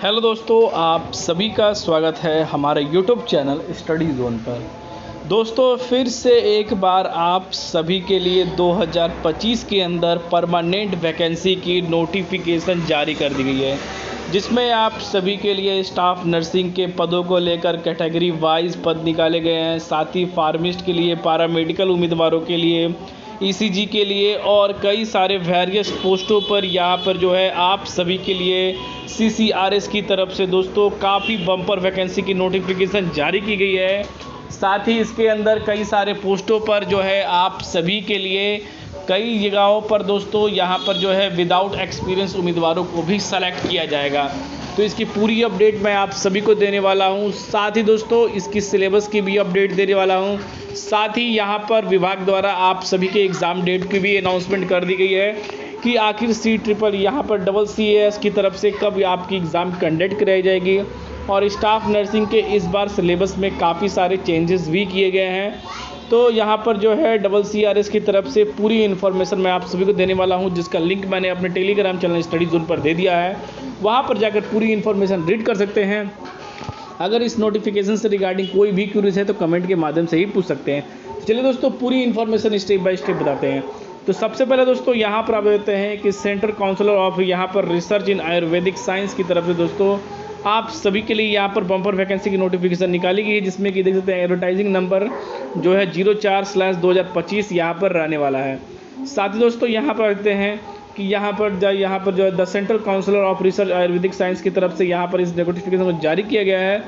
Hello दोस्तों, आप सभी का स्वागत है हमारे यूट्यूब चैनल स्टडी जोन पर। दोस्तों, फिर से एक बार आप सभी के लिए 2025 के अंदर परमानेंट वैकेंसी की नोटिफिकेशन जारी कर दी गई है, जिसमें आप सभी के लिए स्टाफ नर्सिंग के पदों को लेकर कैटेगरी वाइज पद निकाले गए हैं। साथ ही फार्मिस्ट के लिए, पैरामेडिकल उम्मीदवारों के लिए, ईसीजी के लिए और कई सारे वेरियस पोस्टों पर यहाँ पर जो है आप सभी के लिए सीसीआरएस की तरफ से दोस्तों काफ़ी बम्पर वैकेंसी की नोटिफिकेशन जारी की गई है। साथ ही इसके अंदर कई सारे पोस्टों पर जो है आप सभी के लिए कई जगहों पर दोस्तों यहाँ पर जो है विदाउट एक्सपीरियंस उम्मीदवारों को भी सेलेक्ट किया जाएगा। तो इसकी पूरी अपडेट मैं आप सभी को देने वाला हूँ। साथ ही दोस्तों इसकी सिलेबस की भी अपडेट देने वाला हूँ। साथ ही यहाँ पर विभाग द्वारा आप सभी के एग्ज़ाम डेट की भी अनाउंसमेंट कर दी गई है कि आखिर CCCS यहाँ पर CCCS की तरफ से कब आपकी एग्ज़ाम कंडक्ट कराई जाएगी। और स्टाफ नर्सिंग के इस बार सिलेबस में काफ़ी सारे चेंजेस भी किए गए हैं। तो यहाँ पर जो है CCCS की तरफ से पूरी इन्फॉर्मेशन मैं आप सभी को देने वाला हूँ, जिसका लिंक मैंने अपने टेलीग्राम चैनल स्टडी जोन पर दे दिया है। वहाँ पर जाकर पूरी इन्फॉर्मेशन रीड कर सकते हैं। अगर इस नोटिफिकेशन से रिगार्डिंग कोई भी क्यूरीज है तो कमेंट के माध्यम से ही पूछ सकते हैं। तो चलिए दोस्तों, पूरी इन्फॉर्मेशन स्टेप बाय स्टेप बताते हैं। तो सबसे पहले दोस्तों यहाँ पर आप देते हैं कि सेंट्रल काउंसिलर ऑफ यहाँ पर रिसर्च इन आयुर्वेदिक साइंस की तरफ से दोस्तों आप सभी के लिए यहाँ पर बम्पर वैकेंसी की नोटिफिकेशन निकाली गई है, जिसमें कि देख सकते हैं एडवर्टाइजिंग नंबर जो है 04/2025 यहाँ पर रहने वाला है। साथ ही दोस्तों यहाँ पर देखते हैं कि यहाँ पर जो है the central councillor of research Ayurvedic science की तरफ से यहाँ पर इस नोटिफिकेशन को जारी किया गया है,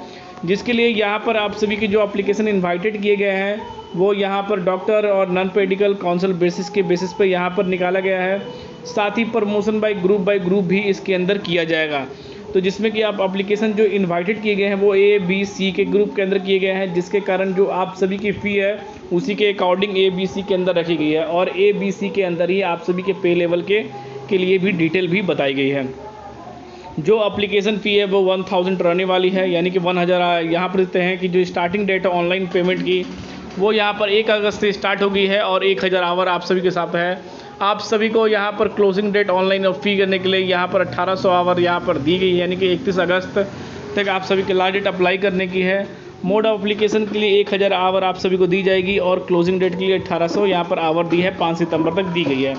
जिसके लिए यहाँ पर आप सभी के जो एप्लीकेशन इन्वाइटेड किए गए हैं वो यहाँ पर डॉक्टर और नॉन मेडिकल काउंसिल बेसिस पर यहाँ पर निकाला गया है। साथ ही प्रमोशन बाय ग्रुप भी इसके अंदर किया जाएगा। तो जिसमें कि आप एप्लीकेशन जो इनवाइटेड किए गए हैं वो A-B-C के ग्रुप के अंदर किए गए हैं, जिसके कारण जो आप सभी की फ़ी है उसी के अकॉर्डिंग A-B-C के अंदर रखी गई है। और A-B-C के अंदर ही आप सभी के पे लेवल के लिए भी डिटेल भी बताई गई है। जो एप्लीकेशन फ़ी है वो 1000 रहने वाली है, यानी कि 1000। यहाँ पर देते हैं कि जो स्टार्टिंग डेट है ऑनलाइन पेमेंट की वो यहाँ पर 1 अगस्त से स्टार्ट हो गई है और 1000 आवर आप सभी के साथ है। आप सभी को यहाँ पर क्लोजिंग डेट ऑनलाइन फ़ी करने के लिए यहाँ पर 1800 आवर यहाँ पर दी गई है, यानी कि 31 अगस्त तक आप सभी के लास्ट डेट अप्लाई करने की है। मोड ऑफ एप्लीकेशन के लिए 1000 आवर आप सभी को दी जाएगी और क्लोजिंग डेट के लिए 1800 यहाँ पर आवर दी है, 5 सितंबर तक दी गई है।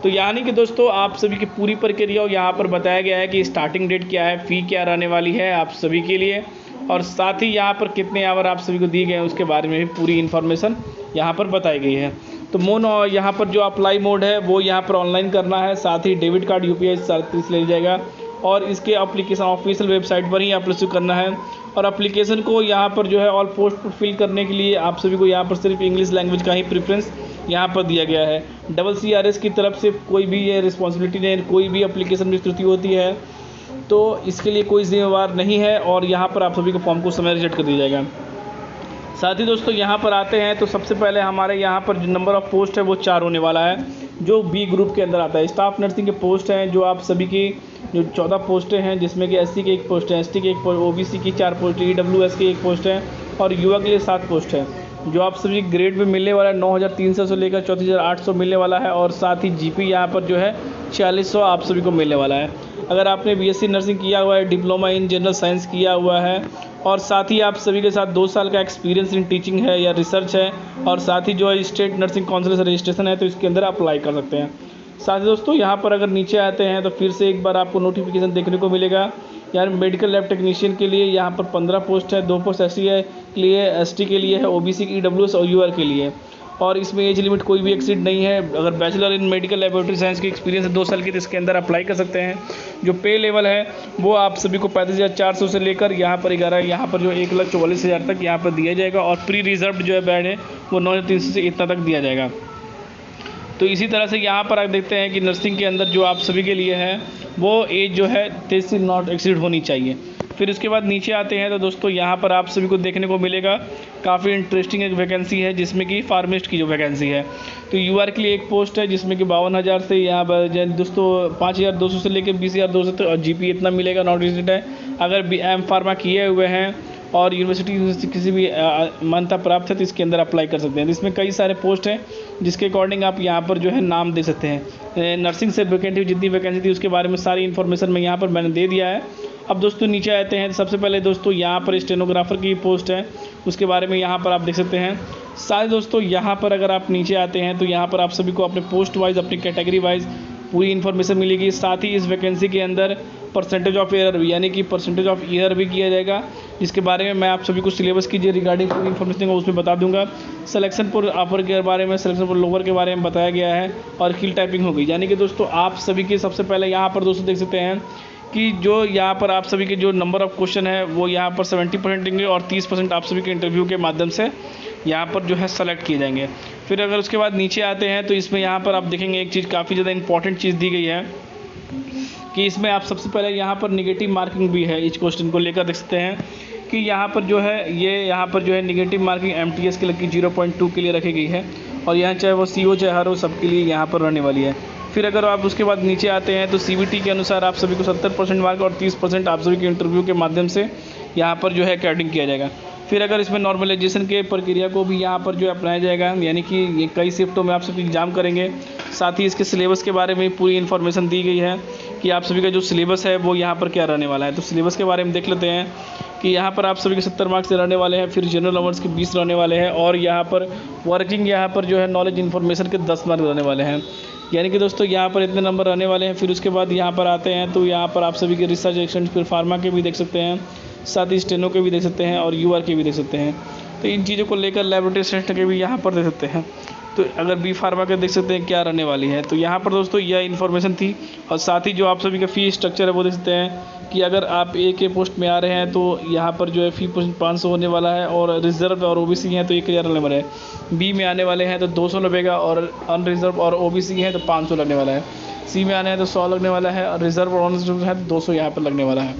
तो यानी कि दोस्तों आप सभी की पूरी प्रक्रिया यहाँ पर बताया गया है कि स्टार्टिंग डेट क्या है, फ़ी क्या रहने वाली है आप सभी के लिए, और साथ ही यहाँ पर कितने आवर आप सभी को दिए गए हैं उसके बारे में भी पूरी इन्फॉर्मेशन यहाँ पर बताई गई है। तो यहाँ पर जो अप्लाई मोड है वो यहाँ पर ऑनलाइन करना है। साथ ही डेबिट कार्ड UPI सर्विस ले जाएगा और इसके एप्लीकेशन ऑफिशियल वेबसाइट पर ही आप रिसीव करना है। और एप्लीकेशन को यहाँ पर जो है ऑल पोस्ट पर फिल करने के लिए आप सभी को यहाँ पर सिर्फ इंग्लिश लैंग्वेज का ही प्रेफरेंस यहाँ पर दिया गया है। CCCS की तरफ से कोई भी ये रिस्पॉन्सिबिलिटी नहीं, कोई भी एप्लीकेशन में त्रुटि होती है तो इसके लिए कोई जिम्मेवार नहीं है और यहाँ पर आप सभी को फॉर्म को समय रिजेक्ट कर दिया जाएगा। साथ ही दोस्तों यहाँ पर आते हैं तो सबसे पहले हमारे यहाँ पर जो नंबर ऑफ़ पोस्ट है वो 4 होने वाला है, जो B ग्रुप के अंदर आता है। स्टाफ नर्सिंग के पोस्ट हैं जो आप सभी की जो 14 पोस्टें हैं, जिसमें कि SC की 1 पोस्ट है, ST की 1 पोस्ट, OBC की 4 पोस्ट, EWS की 1 पोस्ट है और युवा के लिए 7 पोस्ट है। जो आप सभी ग्रेड में मिलने वाला है 9300 से लेकर 34800 मिलने वाला है और साथ ही GP यहाँ पर जो है 4600 आप सभी को मिलने वाला है। अगर आपने BSc नर्सिंग किया हुआ है, डिप्लोमा इन जनरल साइंस किया हुआ है और साथ ही आप सभी के साथ 2 साल का एक्सपीरियंस इन टीचिंग है या रिसर्च है और साथ ही जो है स्टेट नर्सिंग काउंसिल से रजिस्ट्रेशन है तो इसके अंदर अप्लाई कर सकते हैं। साथ ही दोस्तों यहाँ पर अगर नीचे आते हैं तो फिर से एक बार आपको नोटिफिकेशन देखने को मिलेगा। यार मेडिकल लैब टेक्नीशियन के लिए यहाँ पर 15 पोस्ट है, 2 पोस्ट SC के लिए, ST के लिए है, OBC EWS और UR के लिए। और इसमें एज लिमिट कोई भी एक्सीड नहीं है। अगर bachelor in medical laboratory science की एक्सपीरियंस है 2 साल की तो इसके अंदर अप्लाई कर सकते हैं। जो पे लेवल है वो आप सभी को 35,400 से लेकर यहाँ पर 11 यहाँ पर जो 1,44,000 तक यहाँ पर दिया जाएगा और प्री रिजर्व जो है बैंड है वो 9,300 से इतना तक दिया जाएगा। तो इसी तरह से यहाँ पर आप देखते हैं कि नर्सिंग के अंदर जो आप सभी के लिए है वो एज जो है 23 से नॉट एक्सीड होनी चाहिए। फिर उसके बाद नीचे आते हैं तो दोस्तों यहाँ पर आप सभी को देखने को मिलेगा काफ़ी इंटरेस्टिंग एक वैकेंसी है, जिसमें कि फार्मिस्ट की जो वैकेंसी है तो UR के लिए 1 पोस्ट है, जिसमें कि 52,000 से यहाँ पर दोस्तों 5,200 से लेकर 20,200 तक और GP इतना मिलेगा, नॉट रिजिड है। अगर M फार्मा किए हुए हैं और यूनिवर्सिटी किसी भी मान्यता प्राप्त है तो इसके अंदर अप्लाई कर सकते हैं। इसमें कई सारे पोस्ट हैं जिसके अकॉर्डिंग आप यहाँ पर जो है नाम दे सकते हैं। नर्सिंग से वैकेंसी जितनी वैकेंसी थी उसके बारे में सारी इन्फॉर्मेशन मैं यहाँ पर मैंने दे दिया है। अब दोस्तों नीचे आते हैं तो सबसे पहले दोस्तों यहाँ पर स्टेनोग्राफर की पोस्ट है, उसके बारे में यहाँ पर आप देख सकते हैं। साथ दोस्तों यहाँ पर अगर आप नीचे आते हैं तो यहाँ पर आप सभी को अपने पोस्ट वाइज, अपनी कैटेगरी वाइज पूरी इन्फॉर्मेशन मिलेगी। साथ ही इस वैकेंसी के अंदर परसेंटेज ऑफ एरर भी, यानी कि परसेंटेज ऑफ एरर भी किया जाएगा, जिसके बारे में मैं आप सभी को सिलेबस की जो रिगार्डिंग पूरी इन्फॉर्मेशन है उसमें बता दूंगा। सिलेक्शन फॉर अपर के बारे में, सिलेक्शन फॉर लोअर के बारे में बताया गया है और स्किल टाइपिंग होगी। यानी कि दोस्तों आप सभी के सबसे पहले यहाँ पर दोस्तों देख सकते हैं कि जो यहाँ पर आप सभी के जो नंबर ऑफ क्वेश्चन है वो यहाँ पर 70% देंगे और 30% आप सभी के इंटरव्यू के माध्यम से यहाँ पर जो है सेलेक्ट किए जाएंगे। फिर अगर उसके बाद नीचे आते हैं तो इसमें यहाँ पर आप देखेंगे एक चीज़ काफ़ी ज़्यादा इंपॉर्टेंट चीज़ दी गई है कि इसमें आप सबसे पहले यहाँ पर निगेटिव मार्किंग भी है। इस क्वेश्चन को लेकर देख सकते हैं कि यहाँ पर जो है यहाँ पर जो है निगेटिव मार्किंग MTS के लगी 0.2 के लिए रखी गई है और यहाँ चाहे वो CO चाहे हर हो सबके लिए यहाँ पर रहने वाली है। फिर अगर आप उसके बाद नीचे आते हैं तो CBT के अनुसार आप सभी को 70% मार्क और 30% आप सभी के इंटरव्यू के माध्यम से यहाँ पर जो है कैडिंग किया जाएगा। फिर अगर इसमें नॉर्मलाइजेशन के प्रक्रिया को भी यहाँ पर जो है अपनाया जाएगा, यानी कि ये कई शिफ्टों में आप सभी एग्जाम करेंगे। साथ ही इसके सिलेबस के बारे में पूरी इन्फॉर्मेशन दी गई है कि आप सभी का जो सिलेबस है वो यहाँ पर क्या रहने वाला है। तो सिलेबस के बारे में देख लेते हैं कि यहाँ पर आप सभी के 70 मार्क्स से रहने वाले हैं, फिर जनरल अवर्स के 20 रहने वाले हैं और यहाँ पर वर्किंग यहाँ पर जो है नॉलेज इन्फॉर्मेशन के 10 मार्क्स रहने वाले हैं। यानी कि दोस्तों यहाँ पर इतने नंबर रहने वाले हैं। फिर उसके बाद यहाँ पर आते हैं तो यहाँ पर आप सभी के रिसर्च एक्सटेंशन, फिर फार्मा के भी देख सकते हैं, साथ ही स्टेनो के भी देख सकते हैं और UR के भी देख सकते हैं। तो इन चीज़ों को लेकर लेबोरेटरी असिस्टेंट के भी यहाँ पर देख सकते हैं। तो अगर B फार्मा के देख सकते हैं क्या रहने वाली है। तो यहाँ पर दोस्तों यह इन्फॉर्मेशन थी और साथ ही जो आप सभी का फ़ी स्ट्रक्चर है वो देख सकते हैं कि अगर आप A के पोस्ट में आ रहे हैं तो यहाँ पर जो है फ़ी 500 होने वाला है और रिजर्व और OBC हैं तो 1000 लगने वाला है। B में आने वाले हैं तो 200 लगेगा और अनरिजर्व और OBC हैं तो 500 लगने वाला है। C में आने हैं तो 100 लगने वाला है और रिजर्व और अनरिजर्व है तो 200 यहाँ पर लगने वाला है।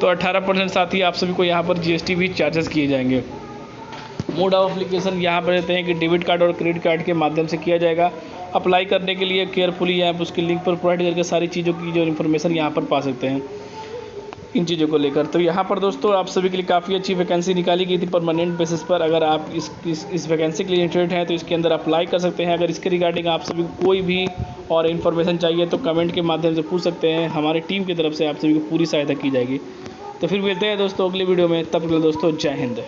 तो 18% साथ ही आप सभी को यहाँ पर GST भी चार्जेस किए जाएंगे। मोड ऑफ एप्लीकेशन यहाँ पर रहते हैं कि डेबिट कार्ड और क्रेडिट कार्ड के माध्यम से किया जाएगा। अप्लाई करने के लिए केयरफुली आप उसके लिंक पर प्रोवाइड करके सारी चीज़ों की जो इन्फॉर्मेशन यहाँ पर पा सकते हैं इन चीज़ों को लेकर। तो यहाँ पर दोस्तों आप सभी के लिए काफ़ी अच्छी वैकेंसी निकाली गई थी परमानेंट बेसिस पर। अगर आप इस वैकेंसी के लिए इंटरेस्टेड हैं तो इसके अंदर अप्लाई कर सकते हैं। अगर इसके रिगार्डिंग आप सभी को कोई भी और इन्फॉर्मेशन चाहिए तो कमेंट के माध्यम से पूछ सकते हैं। हमारी टीम की तरफ से आप सभी को पूरी सहायता की जाएगी। तो फिर मिलते हैं दोस्तों अगले वीडियो में, तब तक दोस्तों जय हिंद।